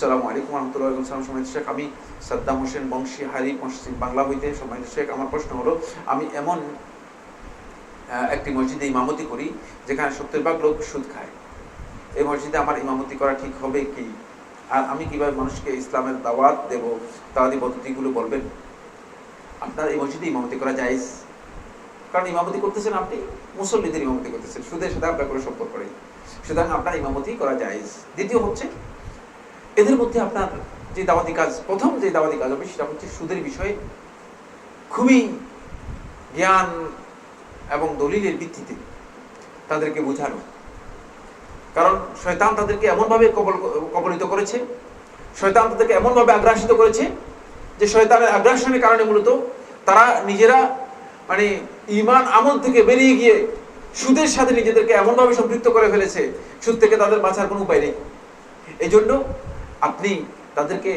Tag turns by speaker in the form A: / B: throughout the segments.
A: আসসালামু আলাইকুম রহমতুল্লাহ সালাম। সম্মানিত শেখ, আমি সাদ্দাম হোসেন বংশী হারি পশ্চিম বাংলা হইতে। সম্মানিত শেখ, আমার প্রশ্ন হলো, আমি এমন একটি মসজিদে ইমামতি করি যেখানে 70% লোক সুদ খায়। এই মসজিদে আমার ইমামতি করা ঠিক হবে কি? আর আমি কিভাবে মানুষকে ইসলামের দাওয়াত দেব, দাওয়াতি পদ্ধতিগুলো বলবেন? আপনার এই মসজিদে ইমামতি করা জায়েজ, কারণ ইমামতি করতেছেন আপনি মুসল্লিদের ইমামতি করতেছেন, সুদের সাথে আপনার কোনো সম্পর্ক নেই, সুতরাং আপনার ইমামতি করা জায়েজ। দ্বিতীয় হচ্ছে, এদের মধ্যে আপনার যে দাওয়াতি কাজ, প্রথম যে দাওয়াতি কাজ হবে সেটা হচ্ছে সুদের বিষয়ে খুবই জ্ঞান এবং দলিলের ভিত্তিতে তাদেরকে বোঝানো। কারণ শয়তান তাদেরকে এমনভাবে কবলিত করেছে, শয়তান তাদেরকে এমনভাবে আগ্রাসিত করেছে যে শয়তানের আগ্রাসনের কারণে মূলত তারা নিজেরা ঈমান আমল থেকে বেরিয়ে গিয়ে সুদের সাথে নিজেদেরকে এমনভাবে সম্পৃক্ত করে ফেলেছে, সুদ থেকে তাদের বাঁচার কোনো উপায় নেই। এই জন্য আপনি তাদেরকে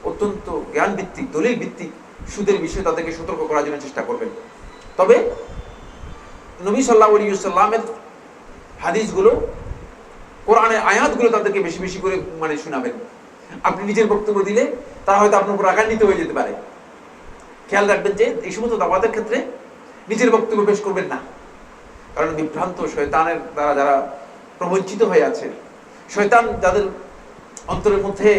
A: অত্যন্ত জ্ঞান ভিত্তিক, দলিল ভিত্তিক সুদের বিষয়ে তাদেরকে সতর্ক করার জন্য চেষ্টা করবেন। তবে নবী সাল্লাল্লাহু আলাইহি ওয়াসাল্লামের হাদিসগুলো, কোরআনের আয়াতগুলো তাদেরকে বেশি বেশি করে শোনাবেন। আপনি নিজের বক্তব্য দিলে তারা হয়তো আপনার উপর রাগান্বিত হয়ে যেতে পারে। খেয়াল রাখবেন যে এই সমস্ত দাওয়াতের ক্ষেত্রে নিজের বক্তব্য পেশ করবেন না, কারণ বিভ্রান্ত শয়তানের দ্বারা যারা প্রবঞ্চিত হয়ে আছে, শয়তান যাদের অন্তরের মধ্যে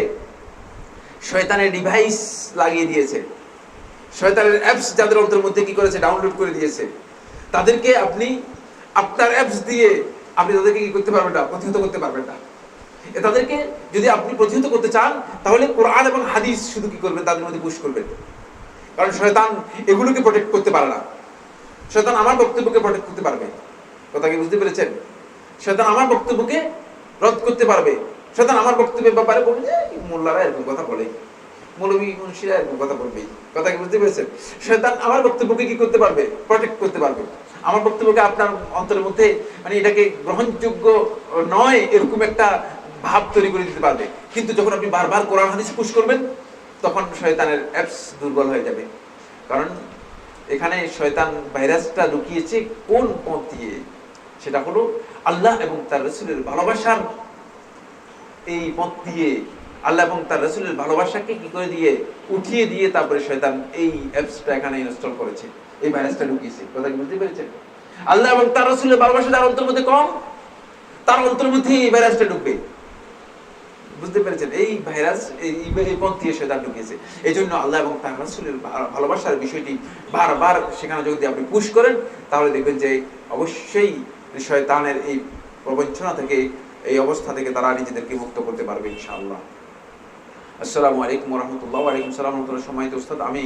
A: শয়তানের ডিভাইস লাগিয়ে দিয়েছে, শয়তানের অ্যাপস যাদের অন্তরের মধ্যে কি করেছে, ডাউনলোড করে দিয়েছে, তাদেরকে আপনি আপনার অ্যাপস দিয়ে আপনি তাদেরকে কি করতে পারবেন না, প্রতিহত করতে পারবেন না। তাদেরকে যদি আপনি প্রতিহত করতে চান তাহলে কোরআন এবং হাদিস শুধু কি করবেন, তাদের মধ্যে পুশ করবেন। কারণ শয়তান এগুলোকে প্রোটেক্ট করতে পারে না, শয়তান আমার বক্তব্যকে প্রোটেক্ট করতে পারবে। কথা কি বুঝতে পেরেছেন? শয়তান আমার বক্তব্যকে রদ করতে পারবে। শয়তান আমার বক্তব্যের ব্যাপারে বলবে যে মোল্লারা এরকম কথা বলে, মৌলবী মুন্সিরা এরকম কথা বলবে। কথা কি বুঝতে পেরেছেন? শয়তান আমার বক্তব্যকে কি করতে পারবে, প্রোটেক্ট করতে পারবে। আমার বক্তব্যকে আপনার অন্তরের মধ্যে এটাকে গ্রহণযোগ্য নয় এরকম একটা ভাব তৈরি করে দিতে পারবে। কিন্তু যখন আপনি বারবার কোরআন হাদিস পুশ করবেন, তখন শয়তানের অ্যাপস দুর্বল হয়ে যাবে। কারণ এখানে শয়তান ভাইরাসটা লুকিয়েছে কোন পথ দিয়ে, সেটা হলো আল্লাহ এবং তার রাসূলের ভালোবাসার এই পথ দিয়ে, আল্লাহ এবং তার রাসূলের ভালোবাসাকে কি করে দিয়ে উঠিয়ে দিয়ে তারপরে শয়তান এই অ্যাপসটা এখানে ইনস্টল করেছে, এই ভাইরাসটা লুকিয়েছে। কথা কি বুঝতে পেরেছেন? আল্লাহ এবং তার রাসূলের ভালোবাসা যার অন্তর মধ্যে কম, তার অন্তর মধ্যে এই ভাইরাসটা ঢুকবে। বুঝতে পেরেছেন? এই ভাইরাস এই পথ দিয়ে শয়তান ঢুকিয়েছে। এই জন্য আল্লাহ এবং তার রাসূলের ভালোবাসার বিষয়টি বারবার সেখানে যদি আপনি পুশ করেন, তাহলে দেখবেন যে অবশ্যই শয়তানের এই প্রবঞ্চনা থেকে, এই অবস্থা থেকে তারা নিজেদেরকে মুক্ত করতে পারবে ইনশাআল্লাহ। আসসালামু আলাইকুম রহমতুল্লাহ। ওয়ালাইকুম সালাম রহমতুল্লাহ। সম্মানিত উস্তাদ, আমি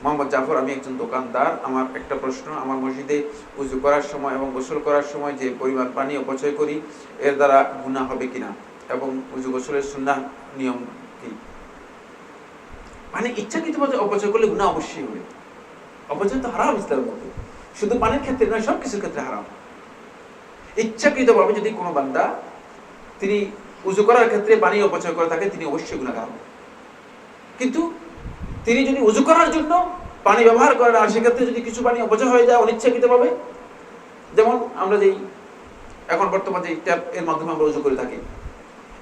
A: মোহাম্মদ জাফর, আমি একজন দোকানদার। আমার একটা প্রশ্ন, আমার মসজিদে উযু করার সময় এবং গোসল করার সময় যে পরিমাণ পানি অপচয় করি, এর দ্বারা গুনাহ হবে কিনা এবং উযু গোসলের সুন্নাহ নিয়ম কি? পানি ইচ্ছাকৃতভাবে অপচয় করলে গুনাহ অবশ্যই হবে। অপচয় তো হারাম ইসলামের মধ্যে, শুধু পানির ক্ষেত্রে নয়, সব কিছুর ক্ষেত্রে হারাম। ইচ্ছাকৃতভাবে যদি কোনো বান্দা তিনি উযু করার ক্ষেত্রে পানি অপচয় করে থাকে, তিনি অবশ্যই গুনাহগার হবেন। কিন্তু তিনি যদি উযু করার জন্য পানি ব্যবহার করেন আর সেক্ষেত্রে যদি কিছু পানি অপচয় হয়ে যায় অনিচ্ছাকৃতভাবে, যেমন আমরা যেই এখন বর্তমানে যে ট্যাপ এর মাধ্যমে আমরা উযু করে থাকি,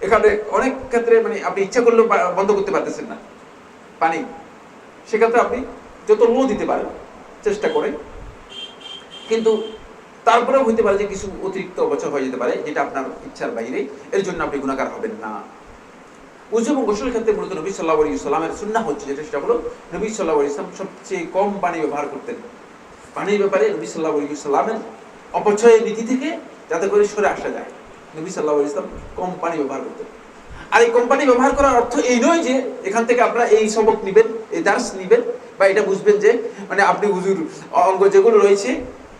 A: এখানে অনেক ক্ষেত্রে আপনি ইচ্ছা করলেও বন্ধ করতে পারতেছেন না পানি, সেক্ষেত্রে আপনি যত লো দিতে পারেন চেষ্টা করে, কিন্তু তারপরেও হইতে পারে যে কিছু অতিরিক্ত অপচয় হয়ে যেতে পারে, যেটা আপনার ইচ্ছার বাইরে, এর জন্য আপনি গুনাহগার হবেন না। উযু এবং গোসলের ক্ষেত্রে মূলত নবী সাল্লাল্লাহু আলাইহি ওয়াসাল্লামের সুন্নাহ হচ্ছে যেটা, সেটা হলো নবী সাল্লাল্লাহু আলাইহি ওয়াসাল্লাম সবচেয়ে কম পানি ব্যবহার করতেন। পানির ব্যাপারে নবী সাল্লাল্লাহু আলাইহি ওয়াসাল্লামের অপচয়ের নীতি থেকে যাতে করে সরে আসা যায়, নবী সাল্লাল্লাহু আলাইহি ওয়াসাল্লাম কম পানি ব্যবহার করতেন। আর এই কম পানি ব্যবহার করার অর্থ এই নয় যে এখান থেকে আপনারা এই সবক নিবেন, এই দার্স নিবেন, বা এটা বুঝবেন যে আপনি উযুর অঙ্গ যেগুলো রয়েছে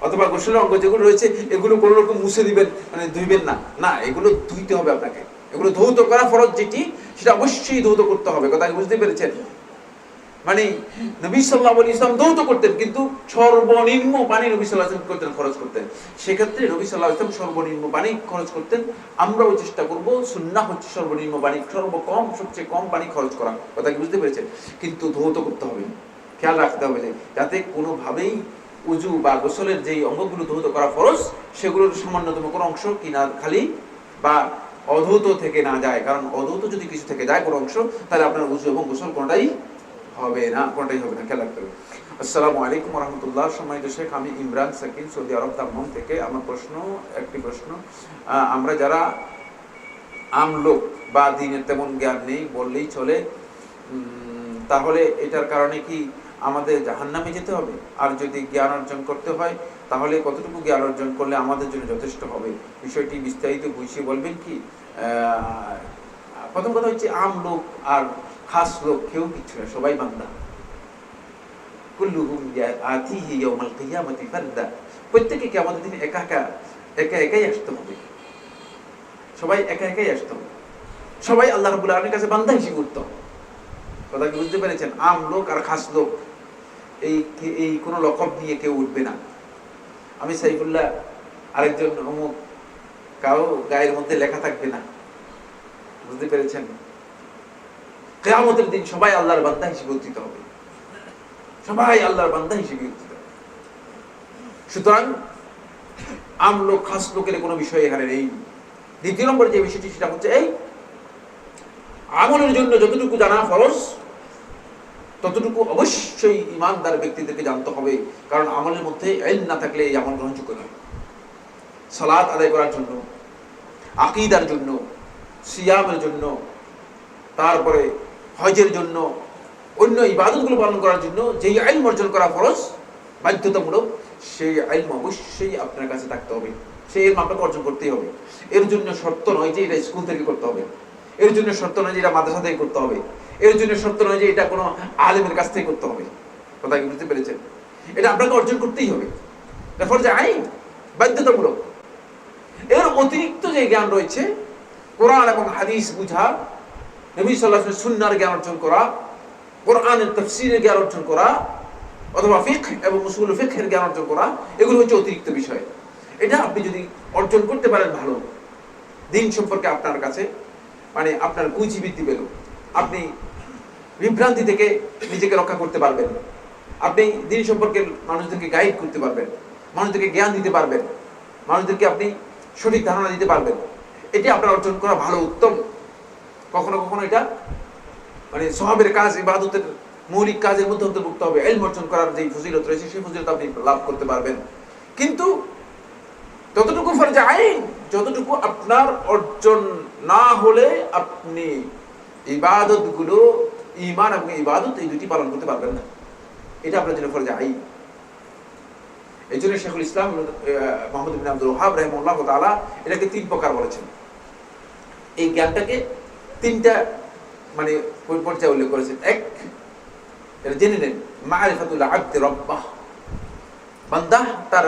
A: অথবা গোসলের অঙ্গ যেগুলো রয়েছে এগুলো কোনো রকম মুছে দিবেন, ধুইবেন না। না, এগুলো ধুইতে হবে আপনাকে, এগুলো ধৌত করা ফরজ যেটি, সেটা অবশ্যই ধৌত করতে হবে। কথা বুঝতে পেরেছেন? নবী সাল্লাল্লাহু আলাইহি ওয়াসাল্লাম ধৌত করতেন, কিন্তু সর্বনিম্ন পানি নবী সাল্লাল্লাহু আলাইহি ওয়াসাল্লাম করতেন, খরচ করতেন। সেক্ষেত্রে নবী সাল্লাল্লাহু আলাইহি ওয়াসাল্লাম সর্বনিম্ন পানি খরচ করতেন। আমরাও চেষ্টা করব, সুন্নাহ হচ্ছে সর্বনিম্ন পানি, সর্বকম সবচেয়ে কম পানি খরচ করা। কথা কি বুঝতে পেরেছেন? কিন্তু ধৌত করতে হবে, খেয়াল রাখতে হবে যে যাতে কোনোভাবেই উযু বা গোসলের যেই অঙ্গগুলো ধৌত করা ফরজ, সেগুলোর সামান্যতম কোনো অংশ কিনা খালি বা অধৌত থেকে না যায়, কারণ অধৌত যদি কিছু থেকে যায় কোনো অংশ, তাহলে আপনার উযু এবং গোসল কোনটাই হবে না, খেয়াল রাখতে হবে। আসসালামু আলাইকুম ওয়া রাহমাতুল্লাহ। সম্মানিত শেখ, আমি ইমরান সাকিন, সৌদি আরব দাম্মাম থেকে। আমার একটি প্রশ্ন, আমরা যারা আম লোক বা দিনের তেমন জ্ঞান নেই বললেই চলে, তাহলে এটার কারণে কি আমাদের জাহান্নামে যেতে হবে? আর যদি জ্ঞান অর্জন করতে হয়, তাহলে কতটুকু জ্ঞান অর্জন করলে আমাদের জন্য যথেষ্ট হবে? বিষয়টি বিস্তারিত বুঝিয়ে বলবেন কি? প্রথম কথা হচ্ছে, আম লোক আর খাস লোক কেউ কিছু না, সবাই বান্দা। কুল্লুহুম আতিহি ইয়াউমাল কিয়ামাতি ফারদা। প্রত্যেকে কিয়ামতের দিন একা একাই আসতে হবে। সবাই একা একাই আসতে হবে। সবাই আল্লাহ রাব্বুল আলামিনের কাছে বান্দা হিসেবে উঠতে হবে। কথা কি বুঝতে পেরেছেন? আম লোক আর খাস লোক এই কোনো লকব নিয়ে কেউ উঠবে না। আমি সাইফুল্লাহ, আরেকজন অমুক, কারো গায়ের মধ্যে লেখা থাকবে না। বুঝতে পেরেছেন? কিয়ামতের দিন সবাই আল্লাহর বান্দা হিসেবে উত্থিত হবে। সবাই আল্লাহর বান্দা হিসেবে উত্থিত হবে। সুতরাং আম লোক খাস লোকের কোনো বিষয় এখানে নেই। দ্বিতীয় নম্বর যে বিষয়টি, সেটা হচ্ছে এই আমলের জন্য যতটুকু জানা ফরজ, ততটুকু অবশ্যই ঈমানদার ব্যক্তিদেরকে জানতে হবে। কারণ আমলের মধ্যে ইলম না থাকলে এই আমল গ্রহণযোগ্য নয়। সালাত আদায় করার জন্য, আকীদার জন্য, সিয়ামের জন্য, তারপরে হজের জন্য, অন্য ইবাদতগুলো পালন করার জন্য যেই ইলম অর্জন করা ফরজ, বাধ্যতামূলক, সেই ইলম অবশ্যই আপনার কাছে থাকতে হবে। সেই ইলম আপনাকে অর্জন করতেই হবে। এর জন্য শর্ত নয় যে এটা স্কুল থেকে করতে হবে, এর জন্য শর্ত নয় যে এটা মাদ্রাসা থেকে করতে হবে, এর জন্য শর্ত নয় যে এটা কোনো আলেমের কাছ থেকে করতে হবে। কথা কি বুঝতে পেরেছেন? এটা আপনাকে অর্জন করতেই হবে। এটা ফরজে আইন, বাধ্যতামূলক। এর অতিরিক্ত যে জ্ঞান রয়েছে, কোরআন এবং হাদিস বুঝা, নবী সাল্লাল্লাহু আলাইহি ওয়াসাল্লামের সুন্নাহর জ্ঞান অর্জন করা, কোরআনের তাফসীরের জ্ঞান অর্জন করা, অথবা ফিকহ এবং উসুল ফিকহের জ্ঞান অর্জন করা, এগুলো হচ্ছে অতিরিক্ত বিষয়। এটা আপনি যদি অর্জন করতে পারেন, ভালো। দিন সম্পর্কে আপনার কাছে আপনার কুচি বৃদ্ধি পেল, আপনি বিভ্রান্তি থেকে নিজেকে রক্ষা করতে পারবেন, আপনি দিন সম্পর্কে মানুষদেরকে গাইড করতে পারবেন, মানুষদেরকে জ্ঞান দিতে পারবেন, মানুষদেরকে আপনি সঠিক ধারণা দিতে পারবেন। এটি আপনার অর্জন করা ভালো, উত্তম। কখনো কখনো এটা সওয়াবের কাজ, ইবাদতের মৌলিক কাজের মধ্যে অন্তর্ভুক্ত হবে। ইলম অর্জন করার যে ফজিলত রয়েছে, সেই ফজিলত আপনি লাভ করতে পারবেন। কিন্তু ততটুকু ফরজে আইন, যতটুকু আপনার অর্জন না হলে আপনি ইবাদতগুলো, ঈমান এবং ইবাদত, এই দুটি পালন করতে পারবেন না। এটা আপনার জন্য ফরজে আইন। এই জন্য শেখুল ইসলাম মুহাম্মদ ইবনে আব্দুল ওয়াহাব রাহিমাহুল্লাহ তাআলা এটাকে 3 প্রকার বলেছেন। এই জ্ঞানটাকে 3টা পর্যায়ে উল্লেখ করেছেন। এক, এটা জেনে নেন, মারিফাতুল আবদি রাব্বাহ। বান্দা তার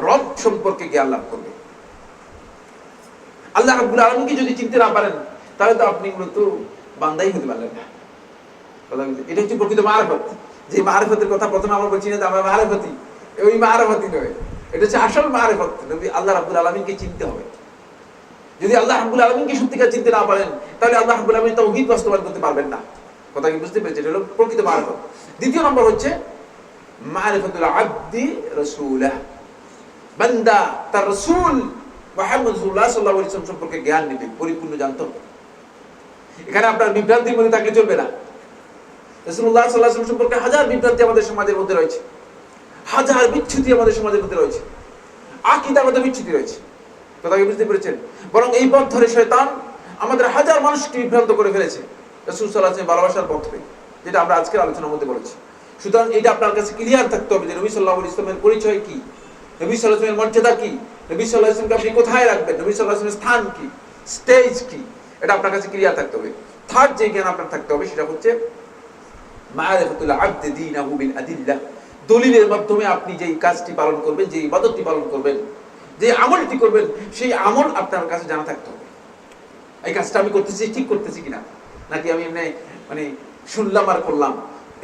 A: রব সম্পর্কে জ্ঞান লাভ করবে। আল্লাহ রাব্বুল আলামিনকে যদি চিনতে না পারেন, তাহলে তো আপনি মূলত বান্দাই হতে পারলেন না। এটা হচ্ছে প্রকৃত মারিফত। যে মারিফতের কথা প্রথমে আমরা বলছি না যে আমরা মারিফতি, ওই মারিফতি নয়, এটা হচ্ছে আসল মারিফত। নবী আল্লাহ রাব্বুল আলামিনকে চিনতে হবে। যদি আল্লাহ রাব্বুল আলামিনকে সত্যিকার চিনতে না পারেন, তাহলে আল্লাহ রাব্বুল আলামিন তাওহীদ বাস্তবায়ন করতে পারবেন না। কথা কি বুঝতে পেরেছেন? এটা হলো প্রকৃত মারিফত। দ্বিতীয় নম্বর হচ্ছে মারিফাতুল আবদি রাসূলাহ। বান্দা তার রাসূল মুহাম্মদ সাল্লাল্লাহু আলাইহি ওয়াসাল্লাম সম্পর্কে জ্ঞান নেবে, পরিপূর্ণ জানতে হবে। এখানে আপনার বিভ্রান্তির মধ্যে থাকলে চলবে না। রাসূলুল্লাহ সাল্লাল্লাহু আলাইহি ওয়াসাল্লাম সম্পর্কে হাজার বিভ্রান্তি আমাদের সমাজের মধ্যে রয়েছে, হাজার বিচ্যুতি আমাদের সমাজের মধ্যে রয়েছে, আকীদার মধ্যে বিচ্যুতি রয়েছে। কথা কি বুঝতে পেরেছেন? বরং এই পথ ধরে শয়তান আমাদের হাজার মানুষকে বিভ্রান্ত করে ফেলেছে রাসূল সাল্লাল্লাহু আলাইহি ওয়াসাল্লাম ভালোবাসার পথ থেকে, যেটা আমরা আজকের আলোচনার মধ্যে বলেছি। সুতরাং এটা আপনার কাছে ক্লিয়ার থাকতে হবে যে নবী সাল্লাল্লাহু আলাইহি ওয়াসাল্লামের পরিচয় কি, নবী সাল্লাল্লাহু আলাইহি ওয়াসাল্লামের মর্যাদা কি, নবী সাল্লাল্লাহু আলাইহি ওয়াসাল্লামকে আপনি কোথায় রাখবেন, নবী সাল্লাল্লাহু আলাইহি ওয়াসাল্লামের স্থান কি, স্টেজ কি, এটা আপনার কাছে ক্লিয়ার থাকতে হবে। থার্ড যে জ্ঞান আপনার থাকতে হবে, সেটা হচ্ছে মারিফাতুল আবদি দীনাহু বিল আদিল্লাহ। দলিলের মাধ্যমে আপনি যেই কাজটি পালন করবেন, যে ইবাদতটি পালন করবেন, যে আমলটি করবেন, সেই আমল আপনার কাছে জানা থাকতে হবে। এই কাজটা আমি করতেছি, ঠিক করতেছি কিনা, নাকি আমি শুনলাম আর করলাম,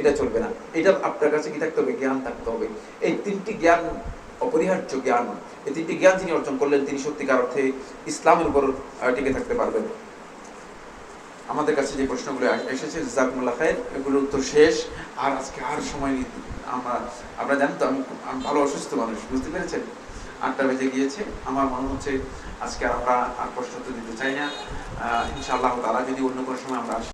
A: এটা চলবে না। এটা আপনার কাছে কি থাকতে হবে? জ্ঞান থাকতে হবে। এই 3টি জ্ঞান অপরিহার্য জ্ঞান। এই 3টি জ্ঞান যিনি অর্জন করলেন, তিনি সত্যিকার অর্থে ইসলামের উপর টিকে থাকতে পারবেন। আমাদের কাছে যে প্রশ্নগুলো এসেছে, জাযাকুমুল্লাহ খাইর, এগুলোর উত্তর শেষ। আর আজকে আর সময় নেই। আপনারা জানেন তো, আমি ভালো অসুস্থ মানুষ, বুঝতে পেরেছেন? 8টা বেজে গিয়েছে। আমার মনে হচ্ছে আজকে আর আমরা আর প্রশ্নোত্তর দিতে চাই না। ইনশাআল্লাহ তাআলা যদি অন্য কোনো সময় আমরা আসি